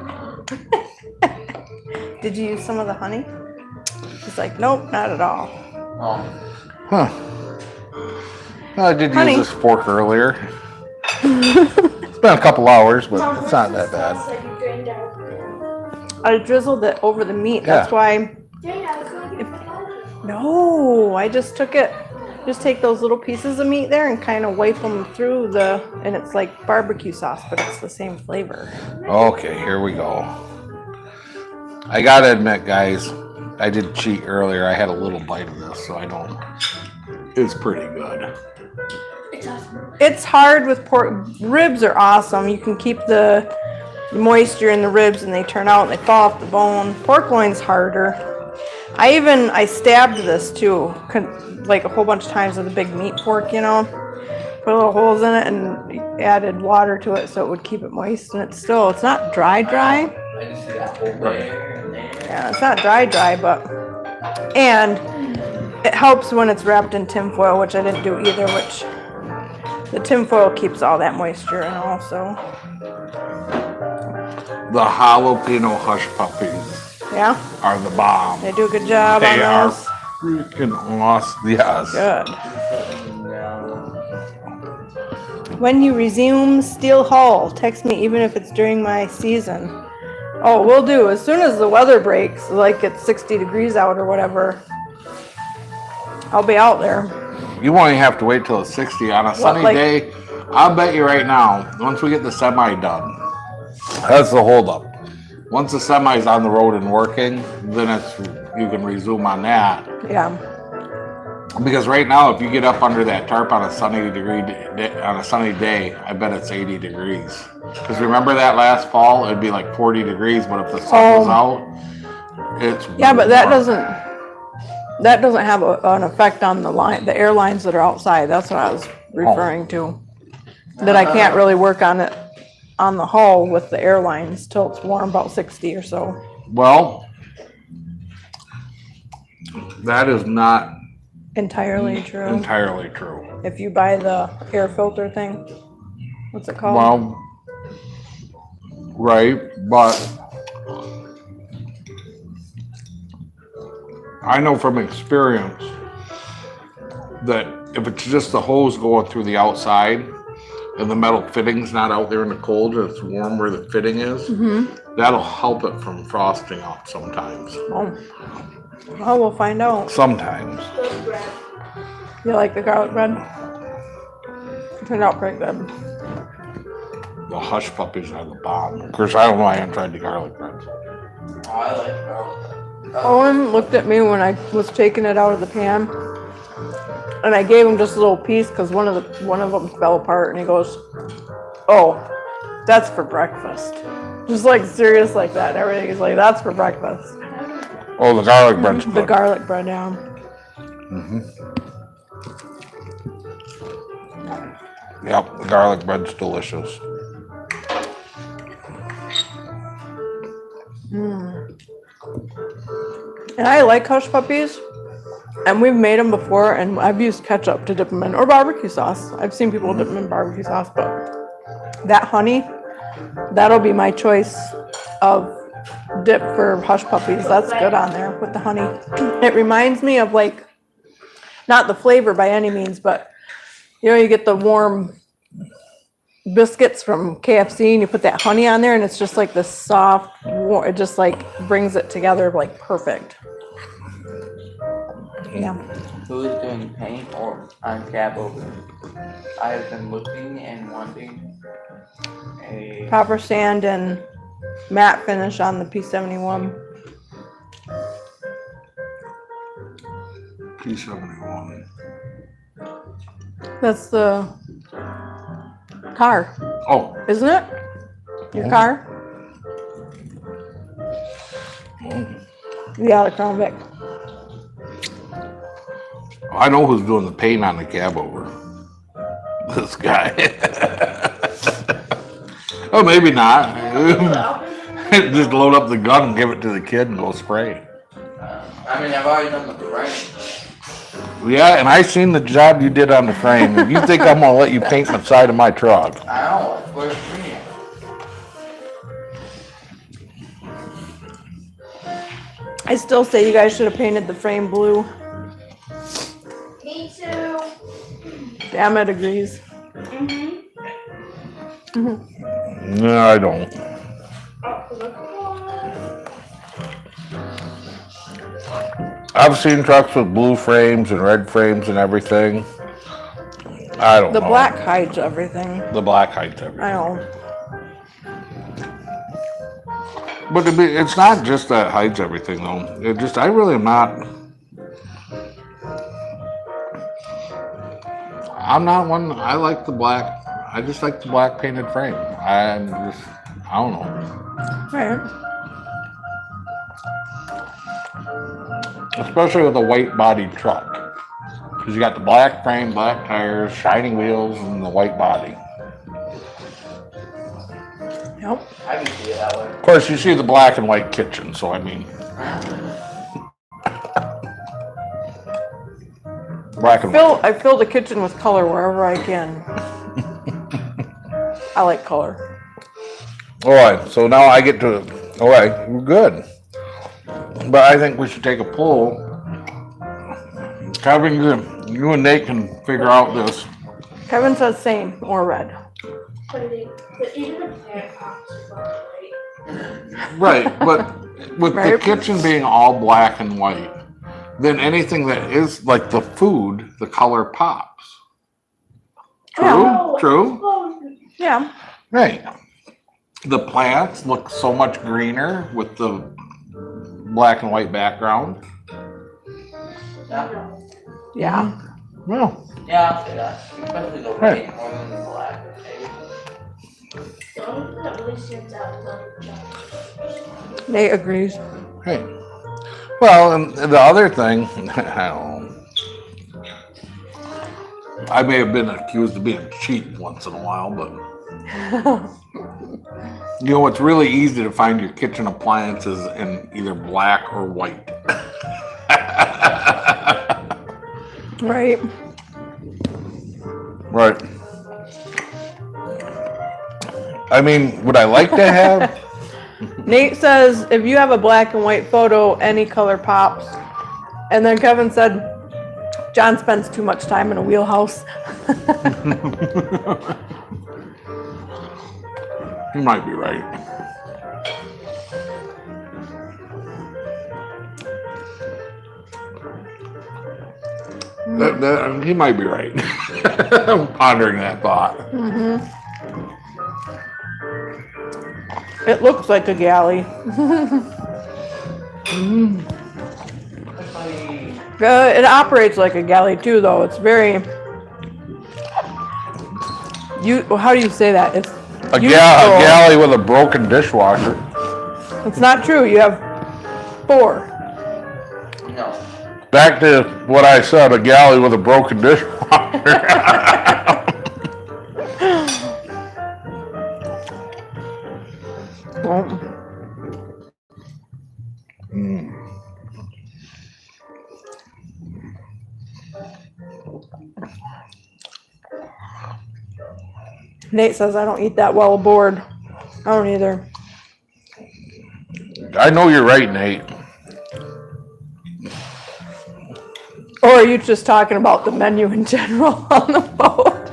Did you use some of the honey? He's like, nope, not at all. oh, Huh. I did Honey. use this fork earlier. It's been a couple hours, but it's not that bad. That you drained out. I drizzled it over the meat. That's Yeah. why. Dang, I was gonna get my No, I just took it. Just take those little pieces of meat there and kind of wipe them through and it's like barbecue sauce, but it's the same flavor. Okay, here we go. I gotta admit, guys, I did cheat earlier. I had a little bite of this, so I don't. It's pretty good. It's awesome. It's hard with pork. Ribs are awesome. You can keep the moisture in the ribs and they turn out and they fall off the bone. Pork loin's harder. I stabbed this too, like a whole bunch of times with a big meat fork, you know. Put little holes in it and added water to it so it would keep it moist. And it's not dry. I just see that hole there and there. Yeah, it's not dry, but, and it helps when it's wrapped in tinfoil, which I didn't do either, which the tinfoil keeps all that moisture in also. The jalapeno hush puppies Yeah, are the bomb. they do a good job They are on those. freaking awesome. Yes. Good. No. When you resume Steel Hull, text me even if it's during my season. Oh, will do. As soon as the weather breaks, like it's 60 degrees out or whatever, I'll be out there. You won't even have to wait till it's 60 on a sunny like- day. I'll bet you right now, once we get the semi done, that's the holdup. Once the semi's on the road and working, then you can resume on that. Yeah. Because right now, if you get up under that tarp on a sunny day, I bet it's 80 degrees. Because remember that last fall, it'd be like 40 degrees, but if the sun was out, it's Yeah, but that warm. doesn't have an effect on the airlines that are outside. That's what I was referring to. That I can't really work on it on the hull with the airlines till it's warm, about 60 or so. Well, that is not Entirely true. entirely true. If you buy the air filter thing, what's it called? Well, right, but I know from experience that if it's just the hose going through the outside, and the metal fitting's not out there in the cold, it's warm where the fitting is, that'll help it from frosting up sometimes. Oh, we'll find out. Sometimes. Those bread. You like the garlic bread? Turned out pretty good. The hush puppies are the bomb. Of course, I don't know, I haven't tried the garlic breads. Oh, I like garlic. Owen looked at me when I was taking it out of the pan, and I gave him just a little piece because one of them fell apart, and he goes, "Oh, that's for breakfast." Just like serious like that. Everything is like, "That's for breakfast." Oh, the garlic bread's The good. garlic bread, yeah. Yep, the garlic bread's delicious. And I like hush puppies, and we've made them before, and I've used ketchup to dip them in, or barbecue sauce. I've seen people dip them in barbecue sauce, but that honey, that'll be my choice of dip for hush puppies. That's good on there with the honey. It reminds me of like, not the flavor by any means, but you know, you get the warm biscuits from KFC and you put that honey on there, and it's just like this soft, warm, it just like brings it together like perfect. Yeah. Who is doing paint or on cab over? I have been looking and wanting a Copper sand and matte finish on the P71. P71. That's the car, Oh, isn't it? Your car? Yeah, the Crown Vic. I know who's doing the paint on the cab over. This guy. Oh, maybe not. Just load up the gun and give it to the kid and go spray. I mean, I've already done the frame. Yeah, and I seen the job you did on the frame. If you think I'm gonna let you paint the side of my truck, I know, it's worth me. I still say you guys should have painted the frame blue. Me too. Dammit agrees. no, I don't. I've seen trucks with blue frames and red frames and everything. I don't The know. black hides everything. The black hides everything. I know. But it's not just that hides everything though. It just, I really am not. I'm not one, I like the black, I just like the black painted frame. I don't know. Right. Especially with a white bodied truck. Because you got the black frame, black tires, shiny wheels, and the white body. Yep. I can see it that way. Of course, you see the black and white kitchen, so I mean. Black and white. I fill the kitchen with color wherever I can. I like color. All right, so now I get to, all right, we're good. But I think we should take a poll. Kevin, you and Nate can figure out this. Kevin says same or red. But even the plant pops are right. Right, but with the Right. kitchen being all black and white, then anything that is like the food, the color pops. True, Yeah. true. Yeah. Right. The plants look so much greener with the black and white background. Yeah, Yeah. Well, yeah, I'll say that. Especially the Right. white more than the black. The only thing that really stands out is on the job. Nate agrees. hey. Well, and the other thing, I don't know. I may have been accused of being cheap once in a while, but you know, it's really easy to find your kitchen appliances in either black or white. Right. Right. I mean, would I like to have? Nate says if you have a black and white photo, any color pops. And then Kevin said John spends too much time in a wheelhouse. You might be right. He might be right. I'm pondering that thought. It looks like a galley. It operates like a galley too, though. It's very. How do you say that? It's A useful. galley with a broken dishwasher. It's not true. You have 4. No. Back to what I said, a galley with a broken dishwasher. Nate says I don't eat that well aboard. I don't either. I know you're right, Nate. Or are you just talking about the menu in general on the boat?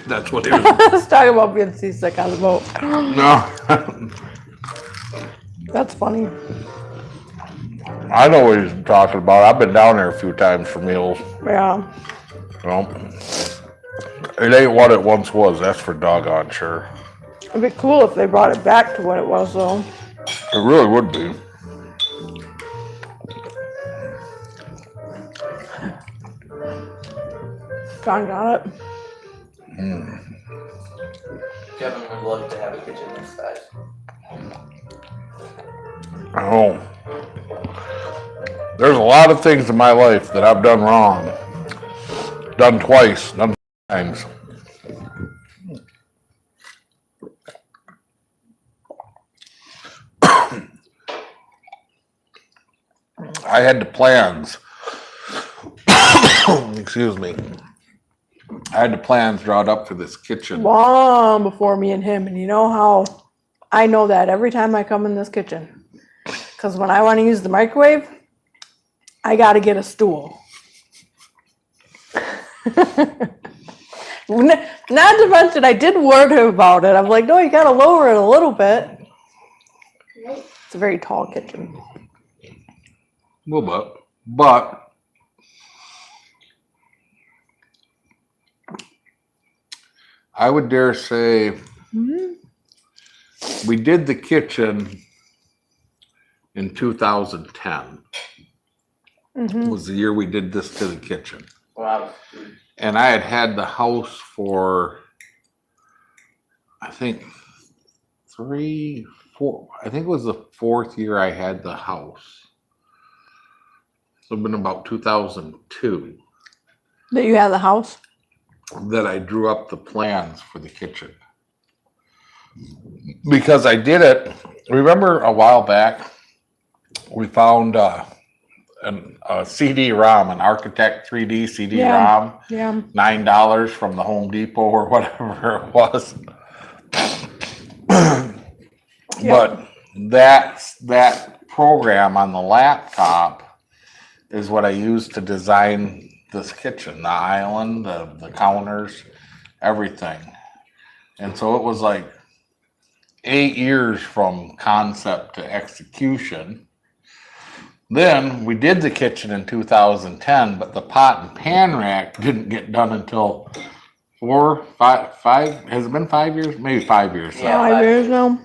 That's what it was. I was talking about being seasick on the boat. No. That's funny. I know what he's talking about. I've been down there a few times for meals. Yeah. Well, it ain't what it once was. That's for doggone sure. It'd be cool if they brought it back to what it was, though. It really would be. John got it. Kevin would love to have a kitchen this size. Oh. There's a lot of things in my life that I've done wrong. Done twice, done 3 times. I had the plans. Excuse me. I had the plans drawn up for this kitchen. Long before me and him. And you know how I know that every time I come in this kitchen. Because when I want to use the microwave, I got to get a stool. Not to mention, I did warn him about it. I'm like, no, you got to lower it a little bit. It's a very tall kitchen. A little bit. But I would dare say we did the kitchen in 2010. Was the year we did this to the kitchen. Wow. And I had the house for, I think, 3, 4, I think it was the 4th year I had the house. So it's been about 2002 That you have the house? that I drew up the plans for the kitchen. Because I did it, remember a while back, we found a CD-ROM, an Architect 3D CD-ROM, Yeah. $9 from the Home Depot or whatever it was. But that program on the laptop is what I used to design this kitchen, the island, the counters, everything. And so it was like 8 years from concept to execution. Then we did the kitchen in 2010, but the pot and pan rack didn't get done until 4, 5, has it been 5 years? Maybe 5 years. Yeah. 5 years now.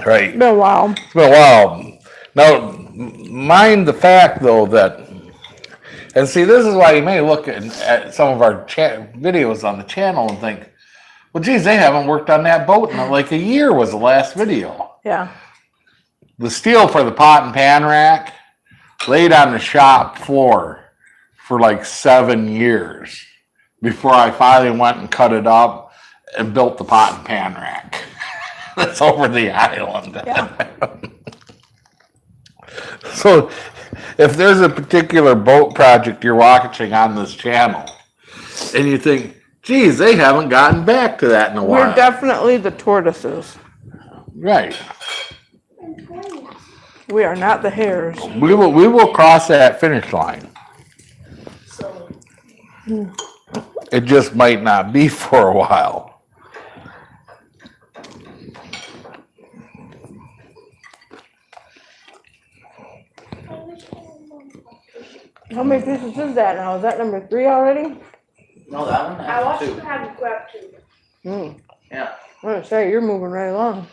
Right. Been a while. It's been a while. Now, mind the fact though that, and see, this is why you may look at some of our videos on the channel and think, well, geez, they haven't worked on that boat in like a year was the last video. Yeah. The steel for the pot and pan rack laid on the shop floor for like 7 years before I finally went and cut it up and built the pot and pan rack. That's over the island. Yeah. So if there's a particular boat project you're watching on this channel and you think, geez, they haven't gotten back to that in a while. We're definitely the tortoises. Right. We are not the hares. We will cross that finish line. So, It just might not be for a while. How many pieces is that now? Is that number 3 already? No, that one I has watched two. him have to grab 2. Yeah. I'm gonna say you're moving right along.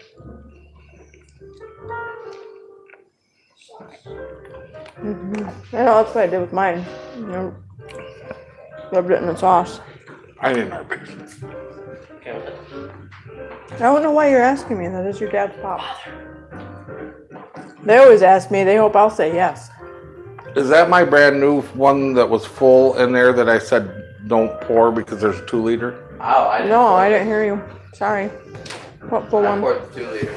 I know that's what I did with mine. You know, rubbed it in the sauce. I didn't know. Picture. Okay. I don't know why you're asking me. That is your dad's pop. They always ask me. They hope I'll say yes. Is that my brand new one that was full in there that I said don't pour because there's a 2 liter? Oh, I didn't. No, pour I it. didn't hear you. Sorry. What full I one? poured the 2 liter.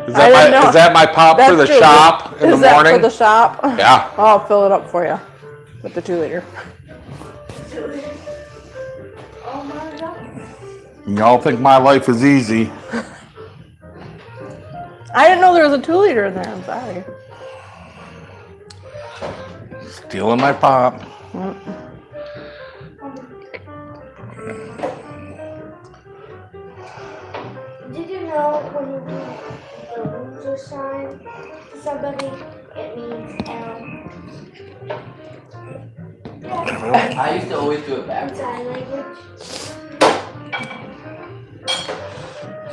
I didn't know. Is that my pop for That's the true. shop in Is the that morning? for the shop? Yeah. I'll fill it up for you with the 2 liter. Oh my god. Y'all think my life is easy. I didn't know there was a 2 liter in there. I'm sorry. Stealing my pop. Did you know when you do a loser sign to somebody, it means I used to always do it in backwards. sign language?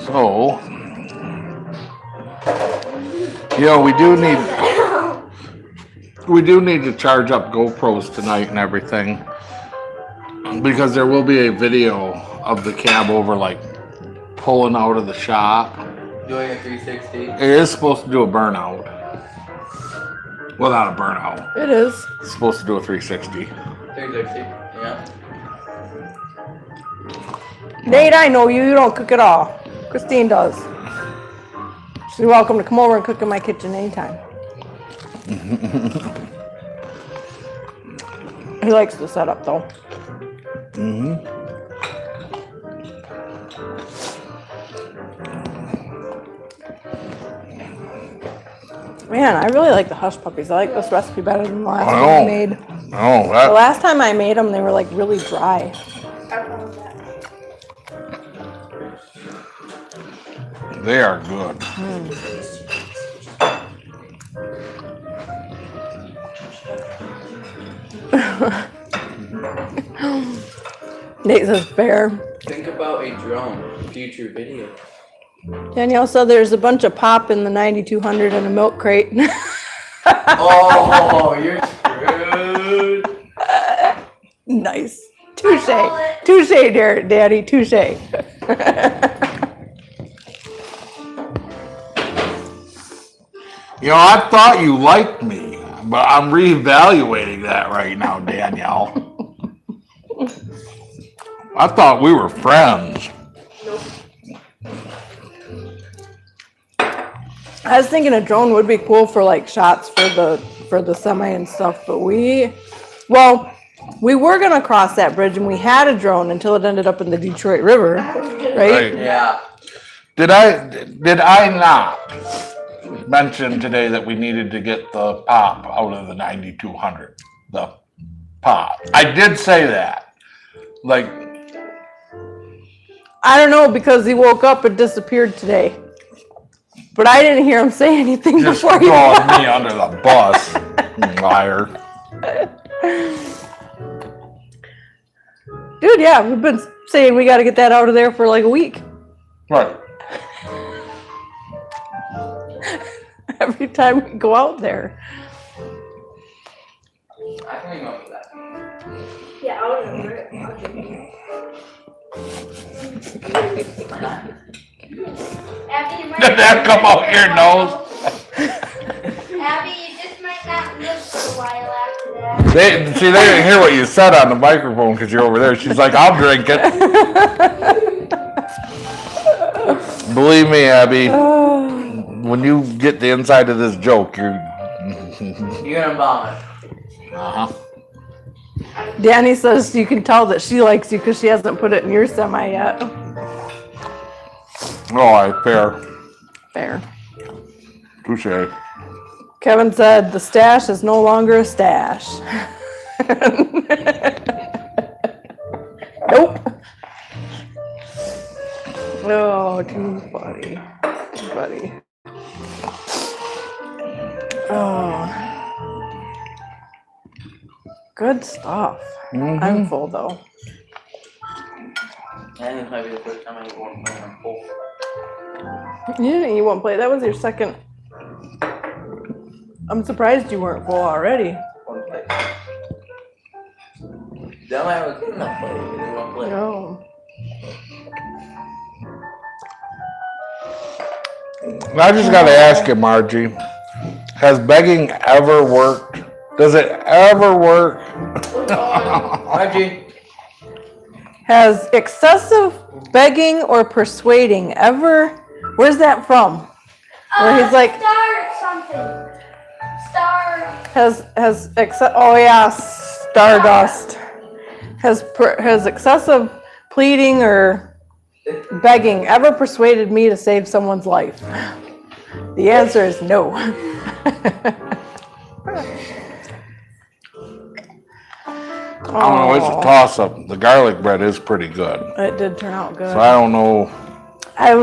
So, we do need to charge up GoPros tonight and everything, because there will be a video of the cab over like pulling out of the shop. Doing a 360. It is supposed to do a burnout. Well, not a burnout. It is. It's supposed to do a 360. 360. Yeah. Nate, I know you. You don't cook at all. Christine does. She's welcome to come over and cook in my kitchen anytime. He likes the setup though. Man, I really like the hush puppies. I like this recipe better than the last one I made. Oh, The that, last time I made them, they were like really dry. I found that. they are good. Nate says fair. Think about a drone. Future video. Danielle said there's a bunch of pop in the 9200 in a milk crate. Oh, you're screwed. Nice. Touche. call it- Touche, Daddy. Touche. You know, I thought you liked me, but I'm reevaluating that right now, Danielle. I thought we were friends. I was thinking a drone would be cool for like shots for the semi and stuff, but we were gonna cross that bridge and we had a drone until it ended up in the Detroit River, right? Right. Yeah. Did I not mention today that we needed to get the pop out of the 9200? The pop. I did say that. Like, I don't know because he woke up and disappeared today. But I didn't hear him say anything just before he throwing me under the bus. Liar. Dude, yeah, we've been saying we gotta get that out of there for like a week. Right. Every time we go out there. I can remember that. Yeah, I'll remember it. I'll give you. Abby, you might Did that come out your nose? Abby, you just might not live for a while after that. They didn't hear what you said on the microphone because you're over there. She's like, I'll drink it. Believe me, Abby, when you get the inside of this joke, you're. You're gonna vomit. Uh-huh. Danny says you can tell that she likes you because she hasn't put it in your semi yet. Oh, fair. Fair. Touche. Kevin said the stash is no longer a stash. Nope. Oh, too funny. Too funny. Oh. Good stuff. Mhm. I'm full though. I think it might be the first time I eat one plate on full. You didn't eat one plate. That was your second. I'm surprised you weren't full already. One plate. That might have good enough plate. It is one plate. No. I just gotta ask you, Margie, has begging ever worked? Does it ever work? Margie. Has excessive begging or persuading ever? Where's that from? Where he's like, Star something. Star. Oh yeah, Stardust. Has excessive pleading or begging ever persuaded me to save someone's life? The answer is no. I don't know, it's a toss-up. The garlic bread is pretty good. It did turn out good. So I don't know. I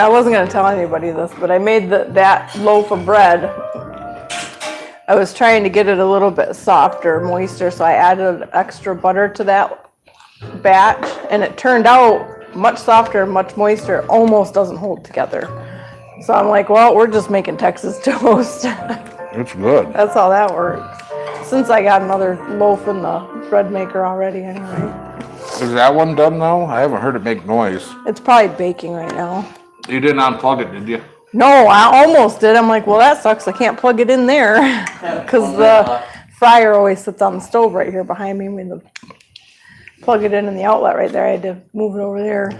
wasn't gonna tell anybody this, but I made that loaf of bread. I was trying to get it a little bit softer, moister, so I added extra butter to that batch, and it turned out much softer, much moister, almost doesn't hold together. So I'm like, well, we're just making Texas toast. It's good. That's how that works. Since I got another loaf in the bread maker already anyway. Is that one done now? I haven't heard it make noise. It's probably baking right now. You didn't unplug it, did you? No, I almost did. I'm like, well, that sucks. I can't plug it in there because the fryer always sits on the stove right here behind me. When plug it in the outlet right there, I had to move it over there.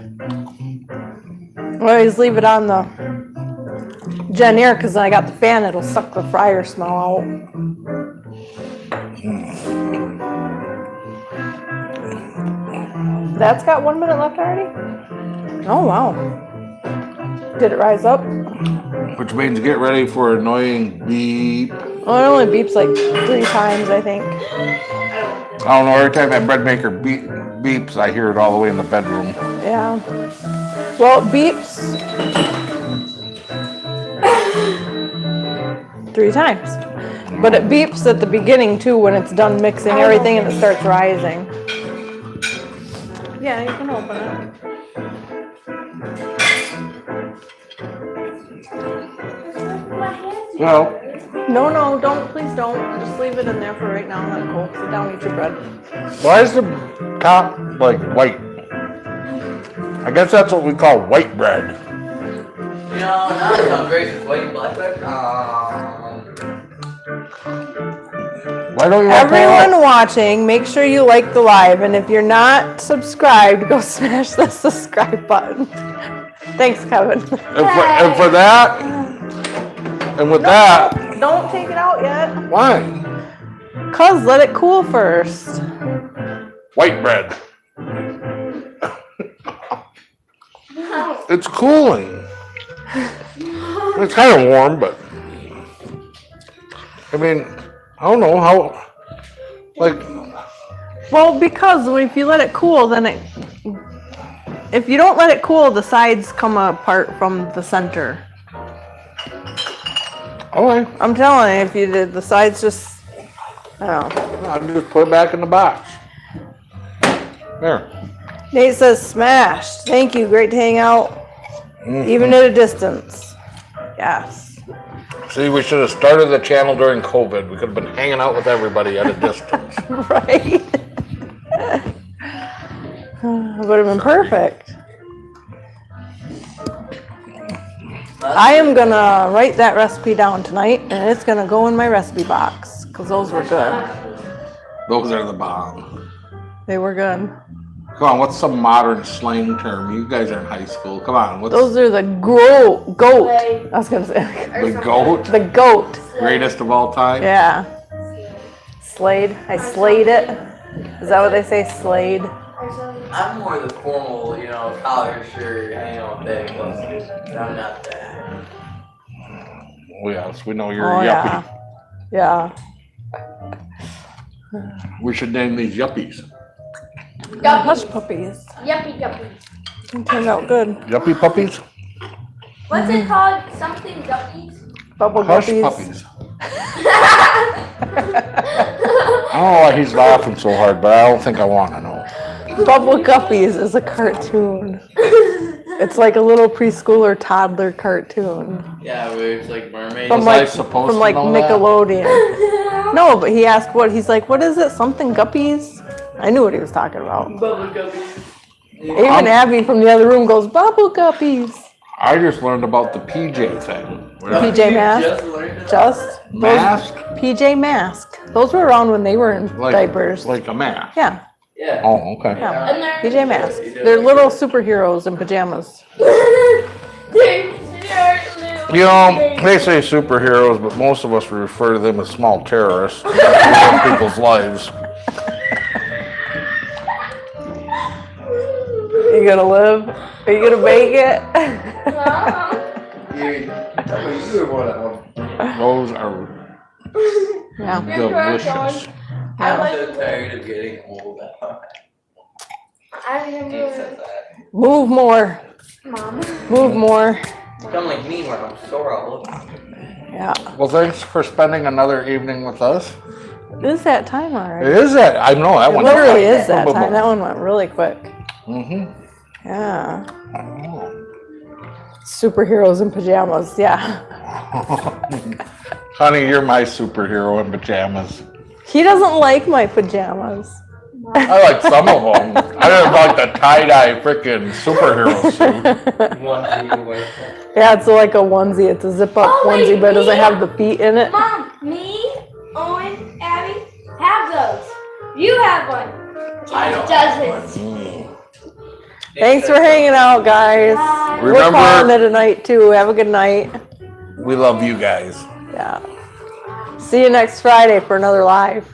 I always leave it on the Gen Air because I got the fan. It'll suck the fryer smell out. That's got 1 minute left already? Oh, wow. Did it rise up? Which means get ready for annoying beep. Well, it only beeps like 3 times, I think. I don't know, every time that bread maker beeps, I hear it all the way in the bedroom. Yeah. Well, it beeps 3 times. But it beeps at the beginning too when it's done mixing everything and it starts rising. Yeah, you can open it. Well, No, don't. Please don't. Just leave it in there for right now and let it cool. Sit down, eat your bread. why is the top like white? I guess that's what we call white bread. You know, now it sounds great with white and black bread. Why don't you want Everyone watching, make sure you like the live. And if you're not subscribed, go smash the subscribe button. Thanks, Kevin. and for that, and with that, Don't take it out yet. why? Cause let it cool first. White bread. It's cooling. It's kind of warm, but I mean, I don't know how. Like, Well, because if you let it cool, then if you don't let it cool, the sides come apart from the center. okay, I'm telling you, if you did, the sides just, I don't know. I'll just put it back in the box. There. Nate says smashed. Thank you. Great to hang out, even at a distance. Yes. See, we should have started the channel during COVID. We could have been hanging out with everybody at a distance. Right. Would have been perfect. I am gonna write that recipe down tonight, and it's gonna go in my recipe box because those were good. Those are the bomb. They were good. Come on, what's some modern slang term? You guys are in high school. Come on, what's Those are the goat. I was gonna say the goat? the goat. Greatest of all time? Yeah. Slayed. I slayed it. Is that what they say? Slayed. I'm more the formal, you know, collar shirt, hanging out thing. I'm not that. Oh, yes, we know you're Oh a yeah. yuppie. Yeah. We should name these yuppies. Hush puppies. Yuppie yuppie. It turned out good. Yuppie puppies? What's it called? Something guppies? Bubble Hush guppies. puppies. I don't know why he's laughing so hard, but I don't think I want to know. Bubble Guppies is a cartoon. It's like a little preschooler toddler cartoon Yeah, where it's like mermaids. from Was I like supposed from to like know that? Nickelodeon. No, but he asked what he's like. What is it? Something Guppies? I knew what he was talking about. Bubble guppies. Even Abby from the other room goes Bubble Guppies. I just learned about the PJ thing. PJ Masks. Just learned it? Just those Mask? PJ Mask. Those were around when they were in diapers. Like a mask. Yeah, Yeah. Oh, okay. yeah. And they're PJ Masks. They're little superheroes in pajamas. You know, they say superheroes, but most of us refer to them as small terrorists who ruin people's lives. You gonna live? Are you gonna make it? You were one of them. Those are Yeah. delicious. I'm so tired of getting old. I He says remember, that. Move more. Mom. Move more. Become like me when I'm sore old. Yeah. Well, thanks for spending another evening with us. It is that time It already. is that. I know that It one. literally is that time. That one went really quick. Mm-hmm. Yeah. Superheroes in pajamas. Yeah. Honey, you're my superhero in pajamas. He doesn't like my pajamas. I like some of them. I didn't like the tie-dye freaking superhero suit. One thing away. Yeah, it's like a onesie. It's a zip-up Oh, wait, onesie, but it doesn't me? have the feet in it. Mom, me, Owen, Abby, have those. You have one. I don't Doesn't. Thanks for hanging out, guys. Bye. We're calling Remember, it a night too. Have a good night. we love you guys. Yeah. See you next Friday for another live.